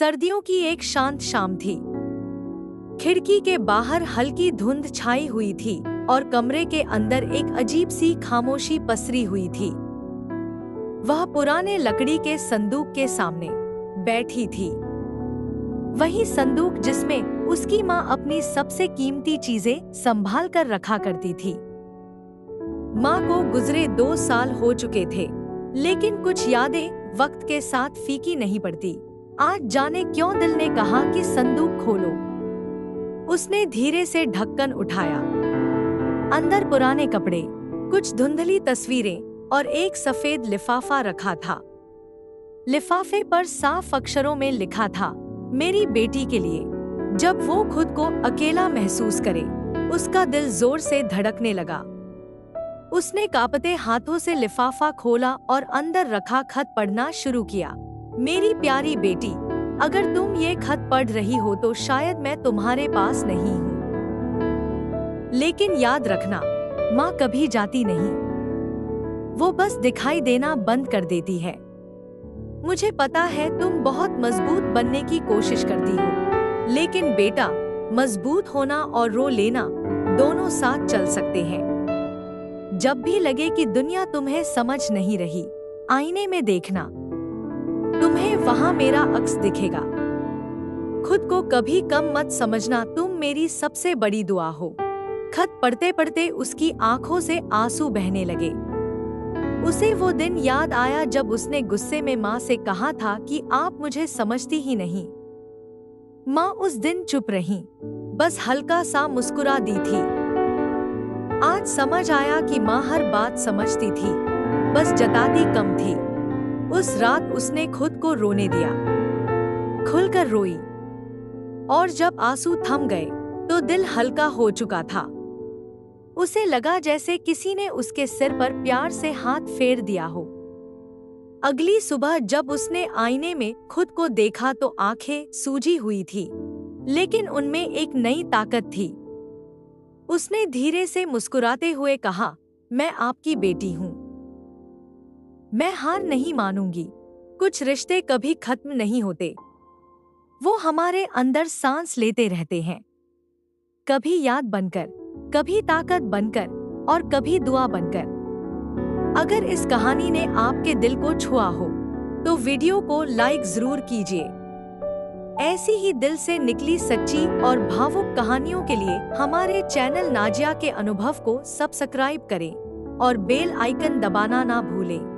सर्दियों की एक शांत शाम थी। खिड़की के बाहर हल्की धुंध छाई हुई थी और कमरे के अंदर एक अजीब सी खामोशी पसरी हुई थी। वह पुराने लकड़ी के संदूक के सामने बैठी थी। वही संदूक जिसमें उसकी माँ अपनी सबसे कीमती चीजें संभाल कर रखा करती थी। माँ को गुजरे 2 साल हो चुके थे, लेकिन कुछ यादें वक्त के साथ फीकी नहीं पड़ती। आज जाने क्यों दिल ने कहा कि संदूक खोलो। उसने धीरे से ढक्कन उठाया। अंदर पुराने कपड़े, कुछ धुंधली तस्वीरें और एक सफेद लिफाफा रखा था। लिफाफे पर साफ अक्षरों में लिखा था, मेरी बेटी के लिए। जब वो खुद को अकेला महसूस करे, उसका दिल जोर से धड़कने लगा। उसने कांपते हाथों से लिफाफा खोला और अंदर रखा खत पढ़ना शुरू किया। मेरी प्यारी बेटी, अगर तुम ये खत पढ़ रही हो तो शायद मैं तुम्हारे पास नहीं हूँ, लेकिन याद रखना, माँ कभी जाती नहीं। वो बस दिखाई देना बंद कर देती है। मुझे पता है तुम बहुत मजबूत बनने की कोशिश करती हो, लेकिन बेटा, मजबूत होना और रो लेना दोनों साथ चल सकते हैं। जब भी लगे कि दुनिया तुम्हें समझ नहीं रही, आईने में देखना, तुम्हें वहां मेरा अक्स दिखेगा। खुद को कभी कम मत समझना, तुम मेरी सबसे बड़ी दुआ हो। खत पढ़ते पढ़ते उसकी आंखों से आंसू बहने लगे। उसे वो दिन याद आया जब उसने गुस्से में माँ से कहा था कि आप मुझे समझती ही नहीं। माँ उस दिन चुप रही, बस हल्का सा मुस्कुरा दी थी। आज समझ आया कि माँ हर बात समझती थी, बस जताती कम थी। उस रात उसने खुद को रोने दिया, खुलकर रोई, और जब आंसू थम गए तो दिल हल्का हो चुका था। उसे लगा जैसे किसी ने उसके सिर पर प्यार से हाथ फेर दिया हो। अगली सुबह जब उसने आईने में खुद को देखा तो आंखें सूजी हुई थी, लेकिन उनमें एक नई ताकत थी। उसने धीरे से मुस्कुराते हुए कहा, मैं आपकी बेटी हूँ। मैं हार नहीं मानूंगी। कुछ रिश्ते कभी खत्म नहीं होते, वो हमारे अंदर सांस लेते रहते हैं, कभी याद बनकर, कभी ताकत बनकर और कभी दुआ बनकर। अगर इस कहानी ने आपके दिल को छुआ हो तो वीडियो को लाइक जरूर कीजिए। ऐसी ही दिल से निकली सच्ची और भावुक कहानियों के लिए हमारे चैनल नाजिया के अनुभव को सब्सक्राइब करें और बेल आइकन दबाना ना भूलें।